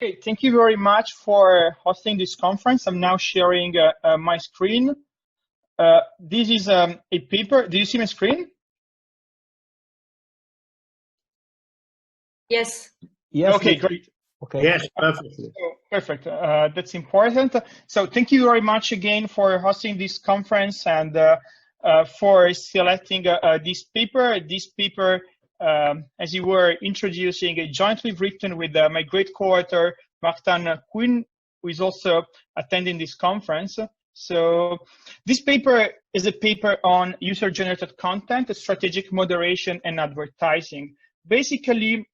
Okay, thank you very much for hosting this conference. I'm now sharing my screen. This is a paper. Do you see my screen? Yes. Yes. Okay, great. Okay. Yes, perfectly. Perfect. That's important. So thank you very much again for hosting this conference and for selecting this paper. This paper, as you were introducing, jointly written with my great co-author, Quinn, who is also attending this conference. So this paper is a paper on user-generated content, strategic moderation, and advertising. Basically,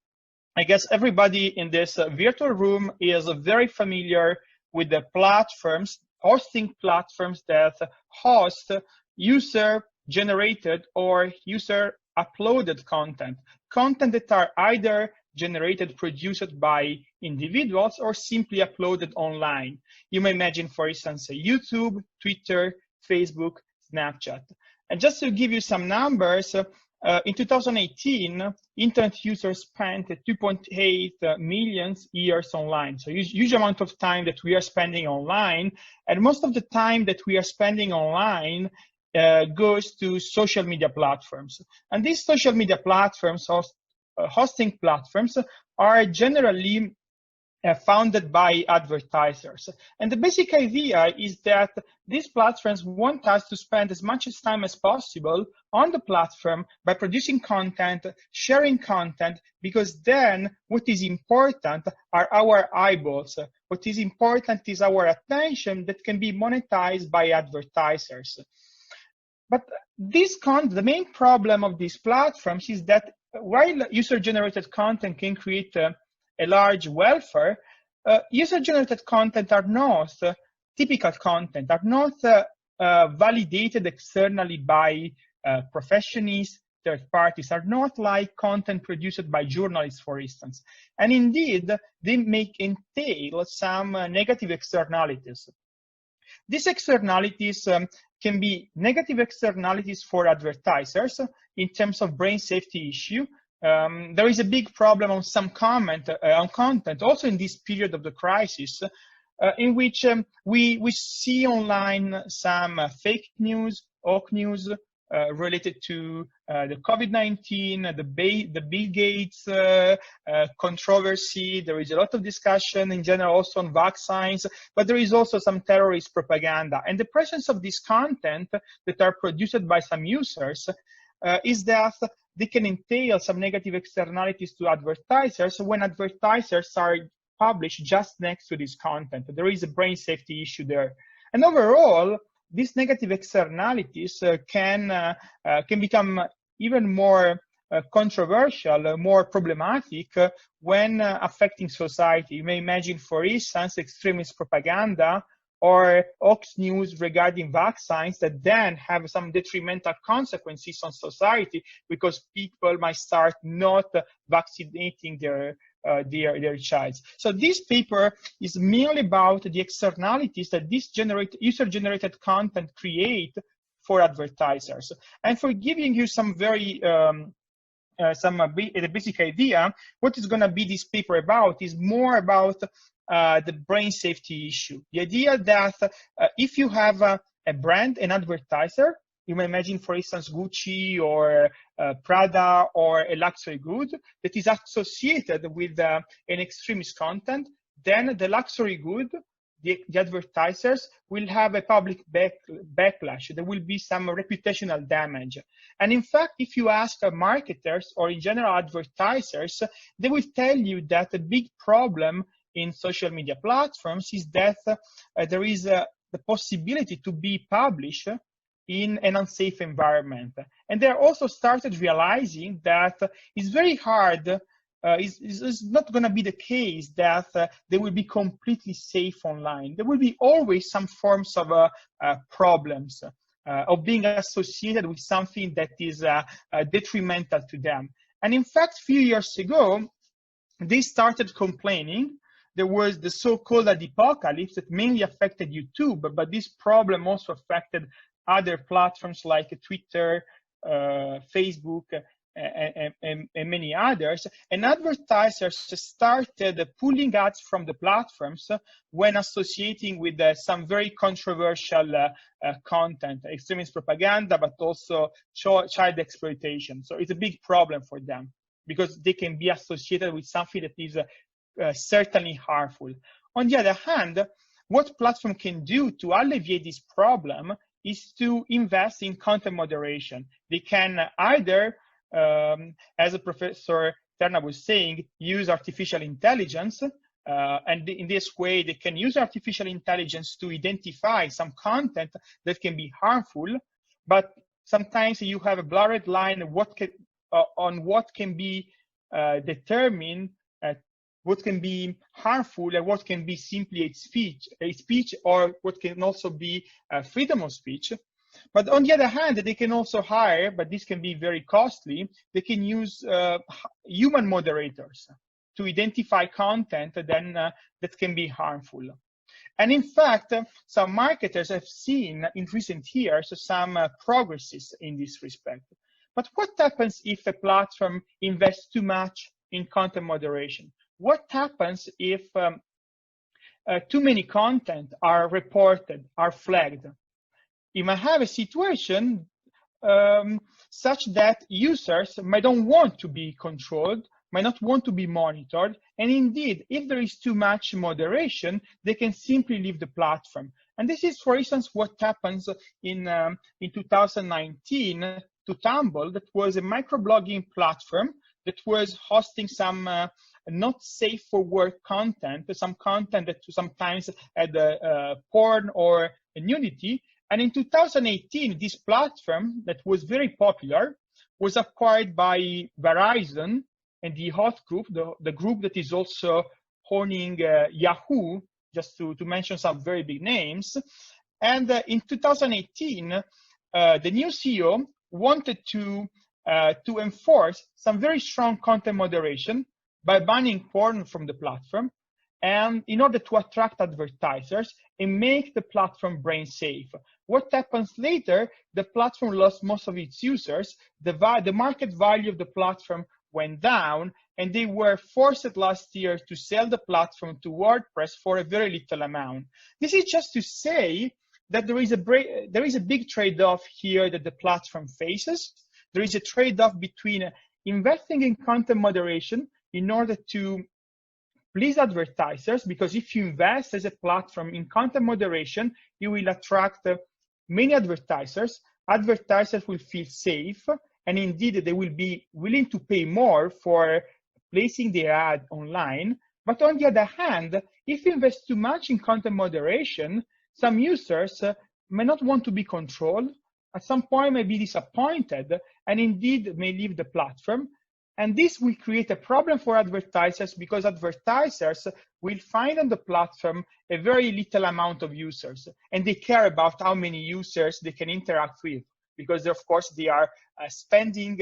I guess everybody in this virtual room is very familiar with the platforms, hosting platforms that host user-generated or user-uploaded content that are either generated, produced by individuals or simply uploaded online. You may imagine, for instance, YouTube, Twitter, Facebook, Snapchat. And just to give you some numbers, in 2018, internet users spent 2.8 million years online. So huge amount of time that we are spending online. And most of the time that we are spending online goes to social media platforms. And these social media platforms, hosting platforms, are generally founded by advertisers. And the basic idea is that these platforms want us to spend as much time as possible on the platform by producing content, sharing content, because then what is important are our eyeballs. What is important is our attention that can be monetized by advertisers. But the main problem of these platforms is that while user-generated content can create a large welfare, user-generated content are not typical content, are not validated externally by professionals, third parties, are not like content produced by journalists, for instance. And indeed, they may entail some negative externalities. These externalities can be negative externalities for advertisers in terms of brain safety issue. There is a big problem on some content, also in this period of the crisis, in which we see online some fake news, hawk news related to the COVID-19, the Bill Gates controversy. There is a lot of discussion in general also on vaccines, but there is also some terrorist propaganda. And the presence of this content that are produced by some users is that they can entail some negative externalities to advertisers when advertisers are published just next to this content. There is a brain safety issue there. And overall, these negative externalities can become even more controversial, more problematic when affecting society. You may imagine, for instance, extremist propaganda or hoax news regarding vaccines that then have some detrimental consequences on society because people might start not vaccinating their child. So this paper is merely about the externalities that this user-generated content create for advertisers. And for giving you some very the basic idea, what is going to be this paper about is more about the brain safety issue. The idea that if you have a brand, an advertiser, you may imagine, for instance, Gucci or Prada or a luxury good that is associated with an extremist content, then the luxury good, the advertisers will have a public backlash. There will be some reputational damage. And in fact, if you ask marketers or in general advertisers, they will tell you that a big problem in social media platforms is that there is the possibility to be published in an unsafe environment. And they are also started realizing that it's very hard, it's not going to be the case that they will be completely safe online. There will be always some forms of problems of being associated with something that is detrimental to them. And in fact, a few years ago, they started complaining. There was the so-called apocalypse that mainly affected YouTube, but this problem also affected other platforms like Twitter, Facebook, and many others. And advertisers started pulling ads from the platforms when associating with some very controversial content, extremist propaganda, but also child exploitation. So it's a big problem for them because they can be associated with something that is certainly harmful. On the other hand, what platform can do to alleviate this problem is to invest in content moderation. They can either, as Professor Terna was saying, use artificial intelligence, and in this way they can use artificial intelligence to identify some content that can be harmful, but sometimes you have a blurred line on what can be determined, what can be harmful and what can be simply a speech, or what can also be freedom of speech. But on the other hand, they can also hire, but this can be very costly, they can use human moderators to identify content that can be harmful. And in fact, some marketers have seen in recent years some progresses in this respect. But what happens if a platform invests too much in content moderation? What happens if too many content are reported, are flagged? You might have a situation such that users might not want to be controlled, might not want to be monitored, and indeed, if there is too much moderation, they can simply leave the platform. And this is, for instance, what happens in 2019 to Tumble, that was a microblogging platform that was hosting some not safe for work content, some content that sometimes had porn or nudity. And in 2018, this platform that was very popular was acquired by Verizon and the Hot Group, the group that is also owning Yahoo, just to mention some very big names. And in 2018, the new CEO wanted to enforce some very strong content moderation by banning porn from the platform, and in order to attract advertisers and make the platform brain safe. What happens later? The platform lost most of its users, the market value of the platform went down, and they were forced last year to sell the platform to WordPress for a very little amount. This is just to say that there is a big trade-off here that the platform faces. There is a trade-off between investing in content moderation in order to please advertisers, because if you invest as a platform in content moderation, you will attract many advertisers. Advertisers will feel safe, and indeed they will be willing to pay more for placing their ad online. But on the other hand, if you invest too much in content moderation, some users may not want to be controlled, at some point may be disappointed, and indeed may leave the platform. And this will create a problem for advertisers, because advertisers will find on the platform a very little amount of users, and they care about how many users they can interact with, because of course they are spending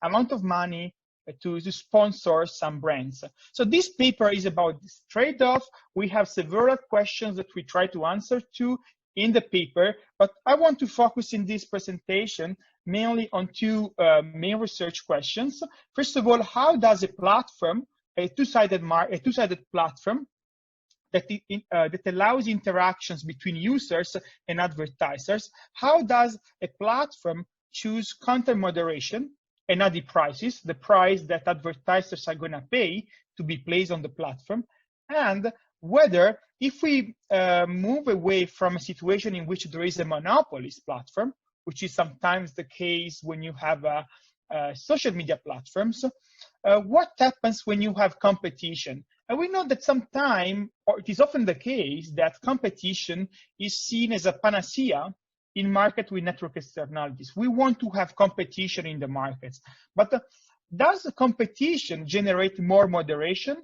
amount of money to sponsor some brands. So this paper is about this trade-off. We have several questions that we try to answer to in the paper, but I want to focus in this presentation mainly on two main research questions. First of all, how does a platform, a two-sided platform that allows interactions between users and advertisers, how does a platform choose content moderation and not the prices, the price that advertisers are going to pay to be placed on the platform, and whether if we move away from a situation in which there is a monopolist platform, which is sometimes the case when you have social media platforms, what happens when you have competition? And we know that sometimes, or it is often the case, that competition is seen as a panacea in market with network externalities. We want to have competition in the markets. But does the competition generate more moderation?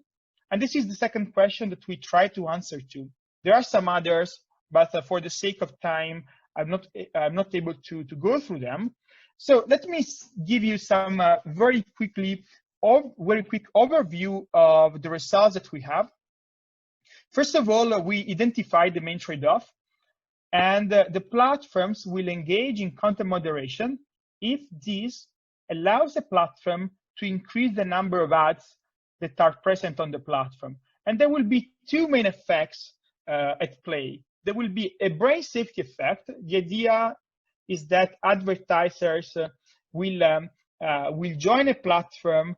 And this is the second question that we try to answer to. There are some others, but for the sake of time, I'm not able to go through them. So let me give you some very quick overview of the results that we have. First of all, we identified the main trade-off, and the platforms will engage in content moderation if these allows the platform to increase the number of ads that are present on the platform. And there will be two main effects at play. There will be a brand safety effect. The idea is that advertisers will join a platform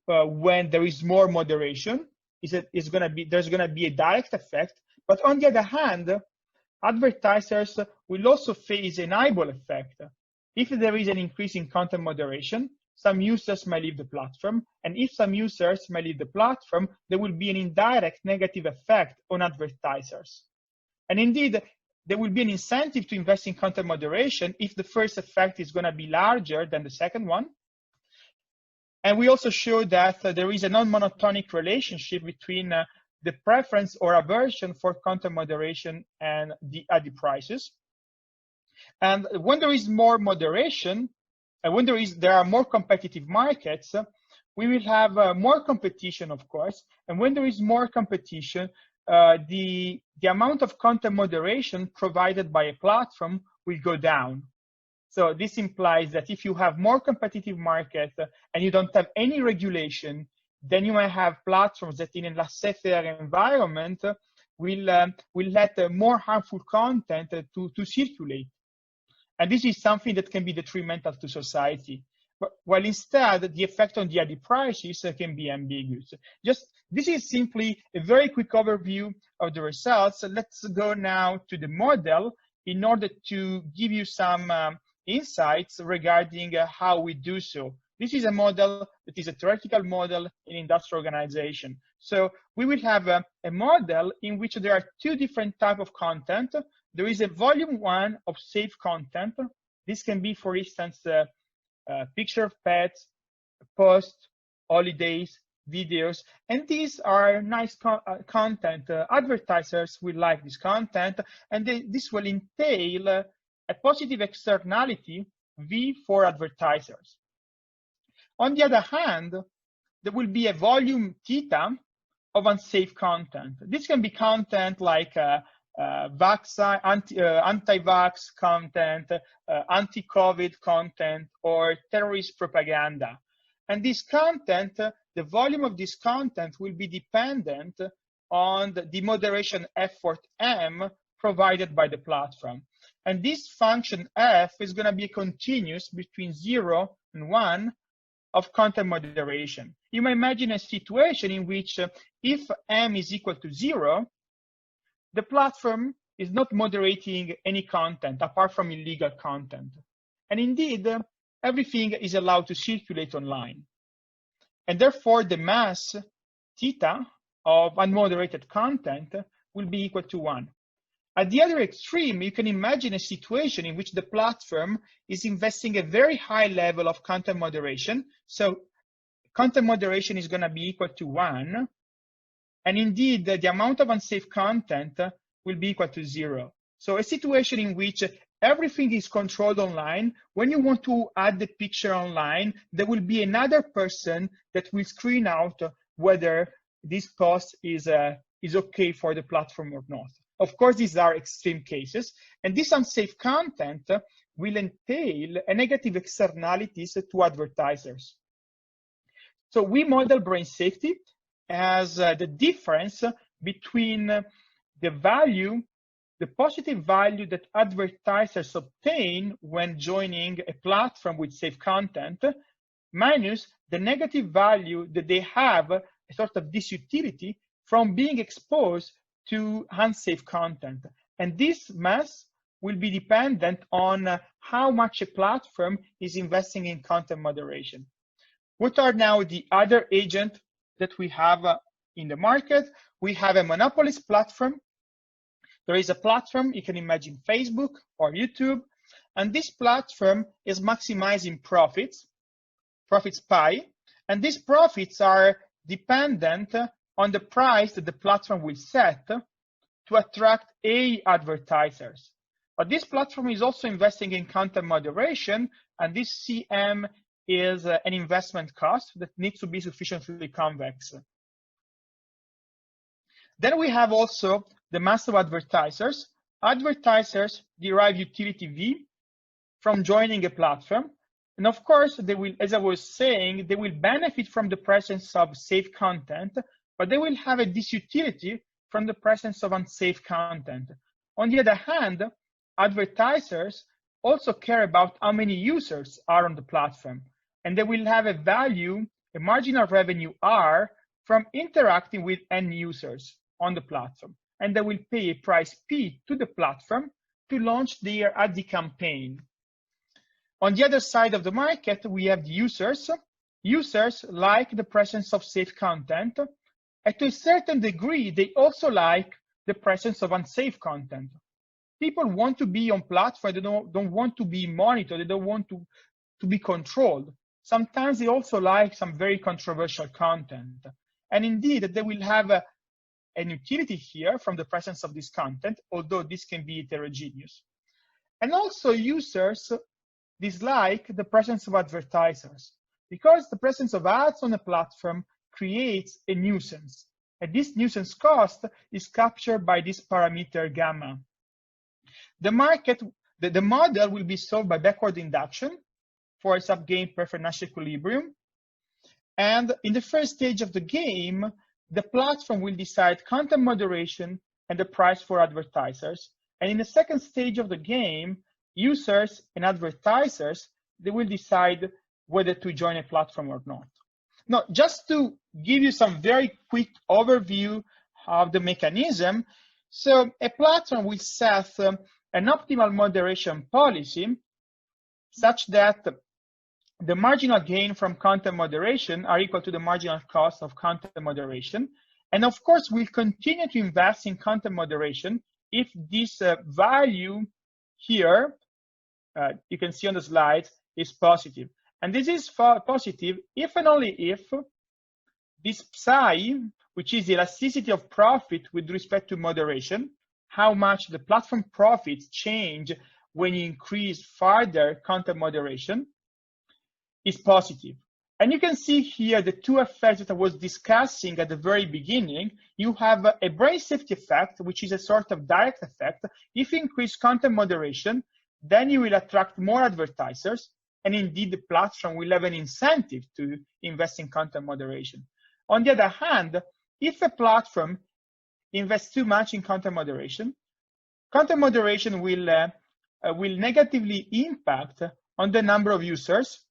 when there is more moderation. There's going to be a direct effect. But on the other hand, advertisers will also face an eyeball effect. If there is an increase in content moderation, some users might leave the platform. And if some users might leave the platform, there will be an indirect negative effect on advertisers. And indeed, there will be an incentive to invest in content moderation if the first effect is going to be larger than the second one. And we also show that there is a non-monotonic relationship between the preference or aversion for content moderation and the ad prices. And when there is more moderation, and when there are more competitive markets, we will have more competition, of course. And when there is more competition, the amount of content moderation provided by a platform will go down. So this implies that if you have more competitive market and you don't have any regulation, then you might have platforms that in a laissez-faire environment will let more harmful content to circulate. And this is something that can be detrimental to society. While instead, the effect on the ad prices can be ambiguous. This is simply a very quick overview of the results. Let's go now to the model in order to give you some insights regarding how we do so. This is a model that is a theoretical model in industrial organization. So we will have a model in which there are two different types of content. There is a volume one of safe content. This can be, for instance, picture of pets, posts, holidays, videos, and these are nice content. Advertisers will like this content, and this will entail a positive externality, V, for advertisers. On the other hand, there will be a volume theta of unsafe content. This can be content like anti-vax content, anti-COVID content, or terrorist propaganda. And this content, the volume of this content will be dependent on the moderation effort M provided by the platform. And this function F is going to be continuous between 0 and 1 of content moderation. You might imagine a situation in which if M is equal to 0, the platform is not moderating any content apart from illegal content. And indeed, everything is allowed to circulate online. And therefore, the mass theta of unmoderated content will be equal to 1. At the other extreme, you can imagine a situation in which the platform is investing a very high level of content moderation. So content moderation is going to be equal to 1. And indeed, the amount of unsafe content will be equal to 0. So a situation in which everything is controlled online. When you want to add the picture online, there will be another person that will screen out whether this post is okay for the platform or not. Of course, these are extreme cases, and this unsafe content will entail a negative externalities to advertisers. So we model brain safety as the difference between the value, the positive value that advertisers obtain when joining a platform with safe content, minus the negative value that they have, a sort of disutility, from being exposed to unsafe content. And this mass will be dependent on how much a platform is investing in content moderation. What are now the other agents that we have in the market? We have a monopolist platform. There is a platform, you can imagine Facebook or YouTube, and this platform is maximizing profits pie, and these profits are dependent on the price that the platform will set to attract advertisers. But this platform is also investing in content moderation, and this CM is an investment cost that needs to be sufficiently convex. Then we have also the mass of advertisers. Advertisers derive utility V from joining a platform, And of course, they will, as I was saying, they will benefit from the presence of safe content, but they will have a disutility from the presence of unsafe content. On the other hand, advertisers also care about how many users are on the platform, and they will have a value, a marginal revenue R, from interacting with end users on the platform, and they will pay a price P to the platform to launch their ad campaign. On the other side of the market, we have the users. Users like the presence of safe content, and to a certain degree, they also like the presence of unsafe content. People want to be on platform, they don't want to be monitored, they don't want to be controlled. Sometimes they also like some very controversial content. And indeed, they will have an utility here from the presence of this content, although this can be heterogeneous. And also users dislike the presence of advertisers, because the presence of ads on a platform creates a nuisance. And this nuisance cost is captured by this parameter gamma. The model will be solved by backward induction for a subgame perfect Nash equilibrium. And in the first stage of the game, the platform will decide content moderation and the price for advertisers. And in the second stage of the game, users and advertisers, they will decide whether to join a platform or not. Now, just to give you some very quick overview of the mechanism, so a platform will set an optimal moderation policy such that the marginal gain from content moderation are equal to the marginal cost of content moderation. And of course, we'll continue to invest in content moderation if this value here, you can see on the slide, is positive. And this is positive if and only if this psi, which is the elasticity of profit with respect to moderation, how much the platform profits change when you increase further content moderation, is positive. And you can see here the two effects that I was discussing at the very beginning. You have a brain safety effect, which is a sort of direct effect. If you increase content moderation, then you will attract more advertisers, and indeed the platform will have an incentive to invest in content moderation. On the other hand, if a platform invests too much in content moderation will negatively impact on the number of users.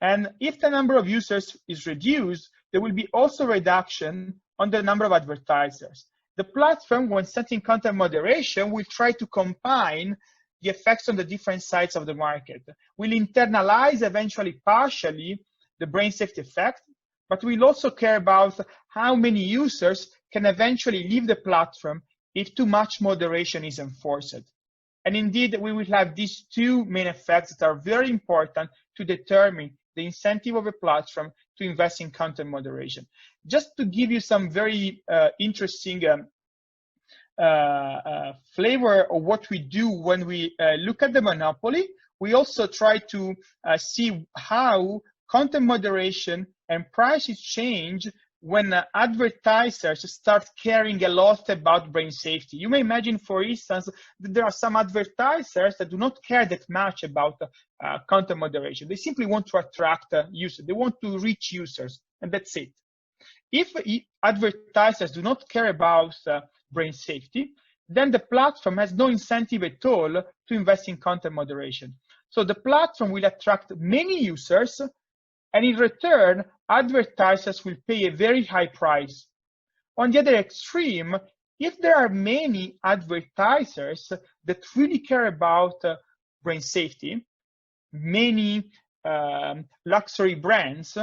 And if the number of users is reduced, there will be also reduction on the number of advertisers. The platform, when setting content moderation, will try to combine the effects on the different sides of the market. Will internalize eventually partially the brain safety effect, but we'll also care about how many users can eventually leave the platform if too much moderation is enforced. And indeed, we will have these two main effects that are very important to determine the incentive of a platform to invest in content moderation. Just to give you some very interesting flavor of what we do when we look at the monopoly, we also try to see how content moderation and prices change when advertisers start caring a lot about brain safety. You may imagine, for instance, that there are some advertisers that do not care that much about content moderation. They simply want to attract users. They want to reach users, and that's it. If advertisers do not care about brain safety, then the platform has no incentive at all to invest in content moderation. So the platform will attract many users, and in return, advertisers will pay a very high price. On the other extreme, if there are many advertisers that really care about brain safety, many luxury brands,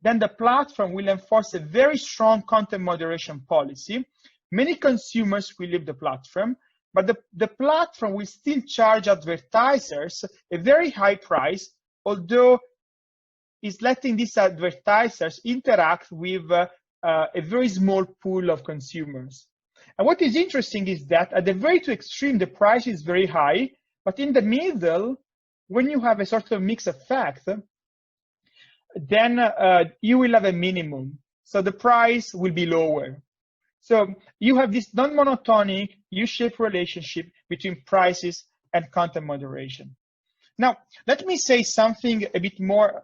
then the platform will enforce a very strong content moderation policy. Many consumers will leave the platform, but the platform will still charge advertisers a very high price, although is letting these advertisers interact with a very small pool of consumers. And what is interesting is that at the very two extreme, the price is very high, but in the middle, when you have a sort of mixed effect, then you will have a minimum. So the price will be lower. So you have this non-monotonic U-shaped relationship between prices and content moderation. Now, let me say something a bit more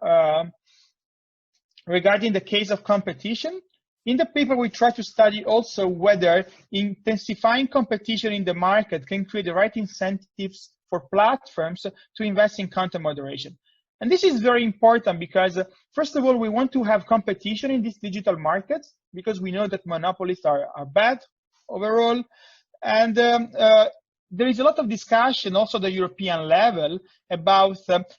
regarding the case of competition. In the paper, we try to study also whether intensifying competition in the market can create the right incentives for platforms to invest in content moderation. And this is very important because, first of all, we want to have competition in these digital markets because we know that monopolies are bad overall. And there is a lot of discussion also at the European level about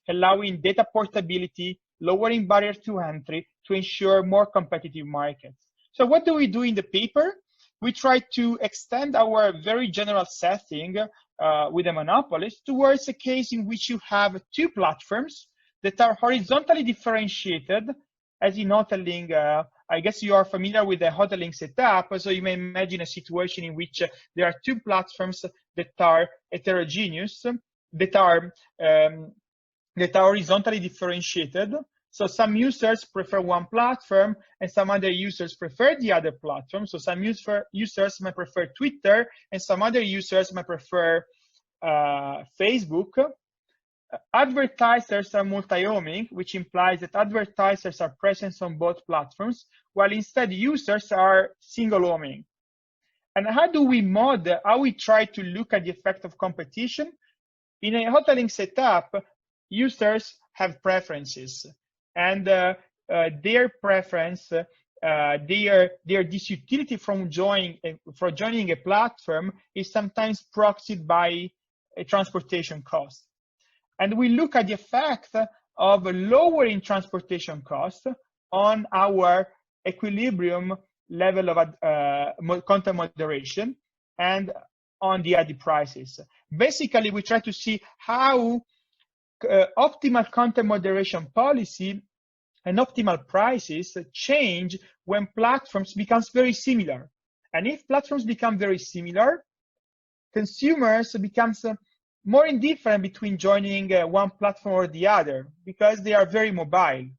allowing data portability, lowering barrier to entry to ensure more competitive markets. So what do we do in the paper? We try to extend our very general setting with a monopolist towards a case in which you have two platforms that are horizontally differentiated, as in hoteling. I guess you are familiar with the hoteling setup, so you may imagine a situation in which there are two platforms that are heterogeneous, that are horizontally differentiated. So some users prefer one platform and some other users prefer the other platform. So some users might prefer Twitter and some other users might prefer Facebook. Advertisers are multi-homing, which implies that advertisers are present on both platforms, while instead users are single-homing. And how do we model, how we try to look at the effect of competition? In a hoteling setup, users have preferences. And their preference, their disutility from joining a platform is sometimes proxied by a transportation cost. And we look at the effect of lowering transportation costs on our equilibrium level of content moderation and on the ad prices. Basically, we try to see how optimal content moderation policy and optimal prices change when platforms become very similar. And if platforms become very similar, consumers become more indifferent between joining one platform or the other because they are very mobile.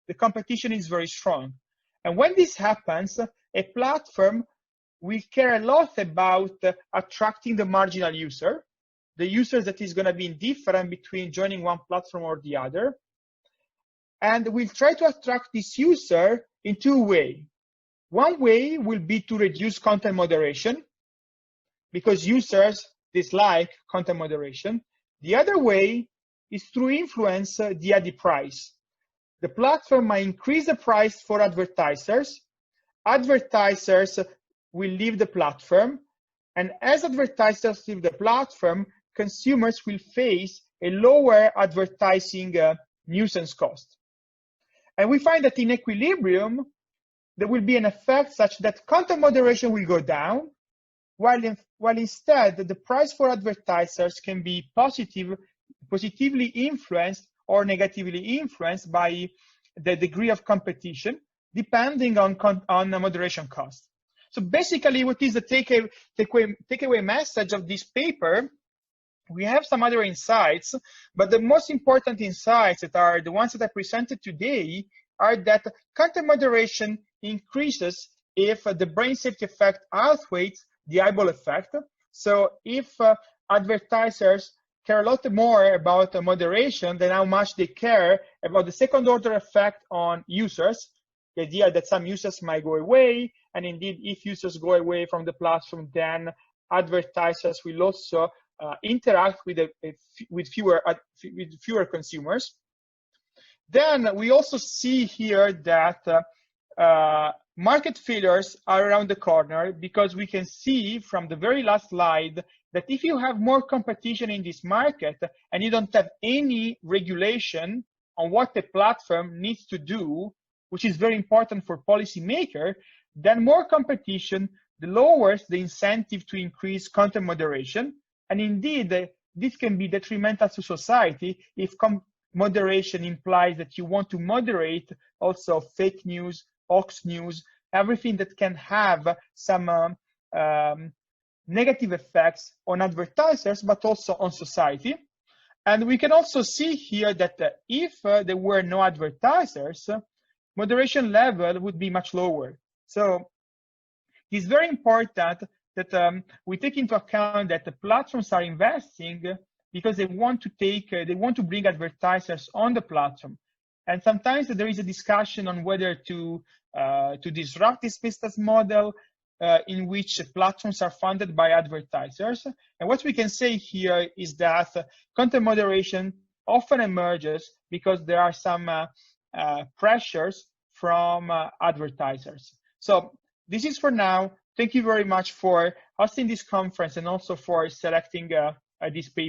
The competition is very strong. And when this happens, a platform will care a lot about attracting the marginal user, the user that is going to be indifferent between joining one platform or the other. And we'll try to attract this user in two ways. One way will be to reduce content moderation because users dislike content moderation. The other way is through influence the ad price. The platform might increase the price for advertisers. Advertisers will leave the platform. And as advertisers leave the platform, consumers will face a lower advertising nuisance cost. And we find that in equilibrium, there will be an effect such that content moderation will go down, while instead the price for advertisers can be positively influenced or negatively influenced by the degree of competition, depending on the moderation cost. So basically, what is the takeaway message of this paper? We have some other insights, but the most important insights that are the ones that I presented today are that content moderation increases if the brain safety effect outweighs the eyeball effect. So if advertisers care a lot more about moderation than how much they care about the second order effect on users, the idea that some users might go away, and indeed if users go away from the platform, then advertisers will also interact with fewer consumers. Then we also see here that market failures are around the corner because we can see from the very last slide that if you have more competition in this market and you don't have any regulation on what the platform needs to do, which is very important for policymakers, then more competition lowers the incentive to increase content moderation. And indeed, this can be detrimental to society if moderation implies that you want to moderate also fake news, hoax news, everything that can have some negative effects on advertisers, but also on society. And we can also see here that if there were no advertisers, moderation level would be much lower. So it's very important that we take into account that the platforms are investing because they want to bring advertisers on the platform. And sometimes there is a discussion on whether to disrupt this business model in which platforms are funded by advertisers. And what we can say here is that content moderation often emerges because there are some pressures from advertisers. So this is for now. Thank you very much for hosting this conference and also for selecting this paper.